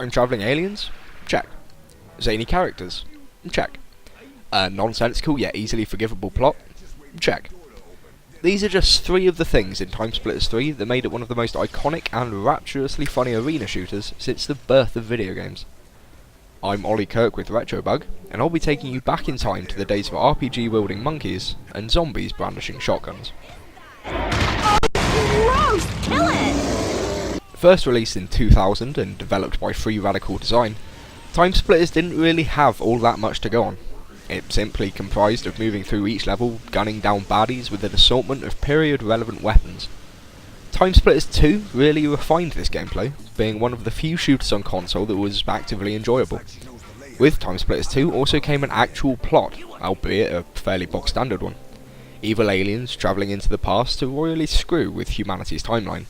Time-travelling aliens? Check. Zany characters? Check. A nonsensical yet easily forgivable plot? Check. These are just 3 of the things in TimeSplitters 3 that made it one of the most iconic and rapturously funny arena shooters since the birth of video games. I'm Ollie Kirk with RetroBug, and I'll be taking you back in time to the days of RPG-wielding monkeys and zombies brandishing shotguns. Oh, gross! Kill it! First released in 2000 and developed by Free Radical Design, TimeSplitters didn't really have all that much to go on. It simply comprised of moving through each level, gunning down baddies with an assortment of period-relevant weapons. TimeSplitters 2 really refined this gameplay, being one of the few shooters on console that was actively enjoyable. With TimeSplitters 2 also came an actual plot, albeit a fairly bog-standard one. Evil aliens travelling into the past to royally screw with humanity's timeline.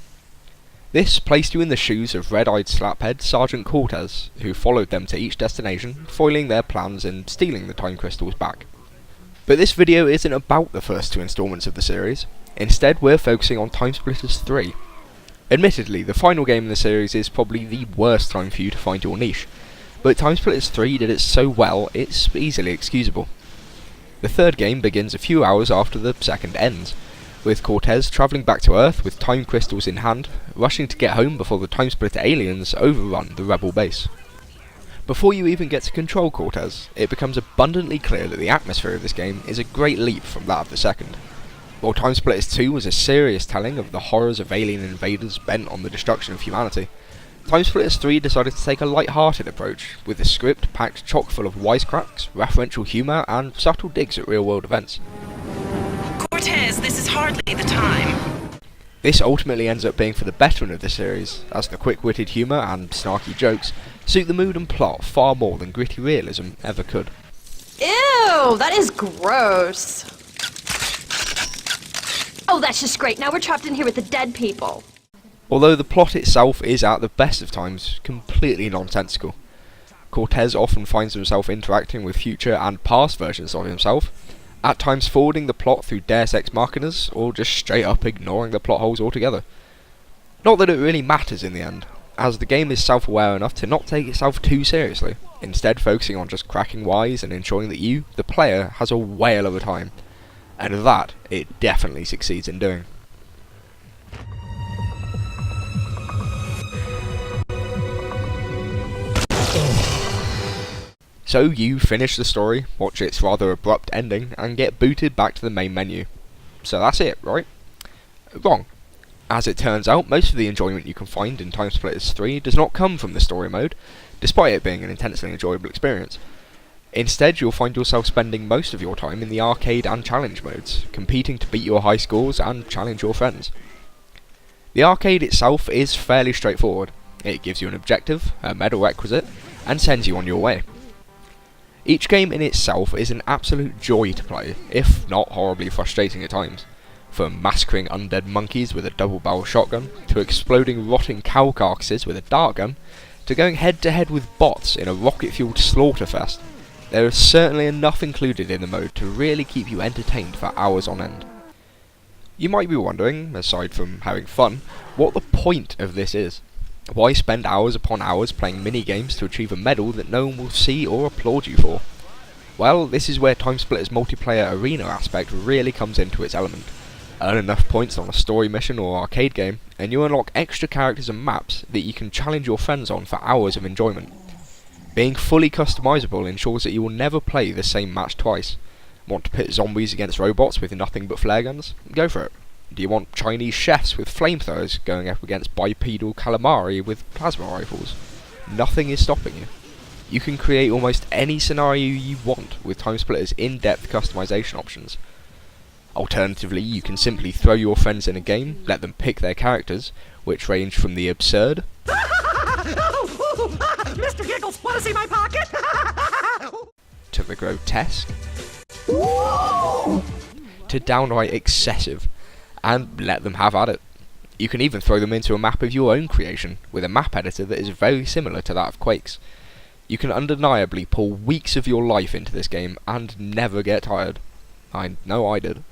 This placed you in the shoes of red-eyed slaphead Sergeant Cortez, who followed them to each destination, foiling their plans and stealing the time crystals back. But this video isn't about the first 2 installments of the series. Instead, we're focusing on TimeSplitters 3. Admittedly, the final game in the series is probably the worst time for you to find your niche, but TimeSplitters 3 did it so well, it's easily excusable. The third game begins a few hours after the second ends, with Cortez travelling back to Earth with time crystals in hand, rushing to get home before the TimeSplitter aliens overrun the rebel base. Before you even get to control Cortez, it becomes abundantly clear that the atmosphere of this game is a great leap from that of the second. While TimeSplitters 2 was a serious telling of the horrors of alien invaders bent on the destruction of humanity, TimeSplitters 3 decided to take a light-hearted approach, with the script packed chock full of wisecracks, referential humour and subtle digs at real-world events. Cortez, this is hardly the time. This ultimately ends up being for the betterment of the series, as the quick-witted humour and snarky jokes suit the mood and plot far more than gritty realism ever could. Ew, that is gross. Oh, that's just great. Now we're trapped in here with the dead people. Although the plot itself is at the best of times completely nonsensical. Cortez often finds himself interacting with future and past versions of himself, at times forwarding the plot through Deus Ex Machinas, or just straight up ignoring the plot holes altogether. Not that it really matters in the end, as the game is self-aware enough to not take itself too seriously, instead focusing on just cracking wise and ensuring that you, the player, has a whale of a time. And that it definitely succeeds in doing. So you finish the story, watch its rather abrupt ending, and get booted back to the main menu. So that's it, right? Wrong. As it turns out, most of the enjoyment you can find in TimeSplitters 3 does not come from the story mode, despite it being an intensely enjoyable experience. Instead, you'll find yourself spending most of your time in the arcade and challenge modes, competing to beat your high scores and challenge your friends. The arcade itself is fairly straightforward. It gives you an objective, a medal requisite, and sends you on your way. Each game in itself is an absolute joy to play, if not horribly frustrating at times. From massacring undead monkeys with a double-barrel shotgun, to exploding rotting cow carcasses with a dart gun, to going head-to-head with bots in a rocket-fueled slaughterfest. There is certainly enough included in the mode to really keep you entertained for hours on end. You might be wondering, aside from having fun, what the point of this is. Why spend hours upon hours playing mini-games to achieve a medal that no one will see or applaud you for? Well, this is where TimeSplitters' multiplayer arena aspect really comes into its element. Earn enough points on a story mission or arcade game, and you unlock extra characters and maps that you can challenge your friends on for hours of enjoyment. Being fully customizable ensures that you will never play the same match twice. Want to pit zombies against robots with nothing but flare guns? Go for it. Do you want Chinese chefs with flamethrowers going up against bipedal calamari with plasma rifles? Nothing is stopping you. You can create almost any scenario you want with TimeSplitters' in-depth customization options. Alternatively, you can simply throw your friends in a game, let them pick their characters, which range from the absurd Mr. Giggles, want to see my pocket? to the grotesque to downright excessive, and let them have at it. You can even throw them into a map of your own creation, with a map editor that is very similar to that of Quake's. You can undeniably pour weeks of your life into this game and never get tired. I know I did.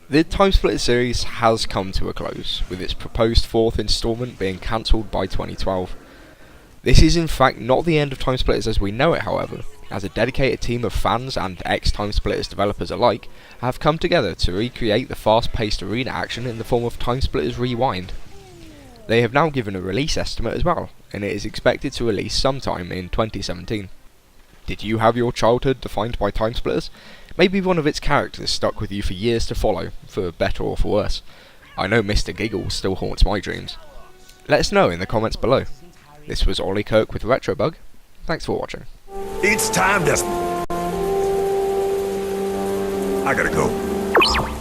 The TimeSplitters series has come to a close, with its proposed 4th instalment being cancelled by 2012. This is in fact not the end of TimeSplitters as we know it, however, as a dedicated team of fans and ex-TimeSplitters developers alike have come together to recreate the fast-paced arena action in the form of TimeSplitters Rewind. They have now given a release estimate as well, and it is expected to release sometime in 2017. Did you have your childhood defined by TimeSplitters? Maybe one of its characters stuck with you for years to follow, for better or for worse. I know Mr. Giggles still haunts my dreams. Let us know in the comments below. This was Ollie Kirk with RetroBug. Thanks for watching. It's time to... I gotta go.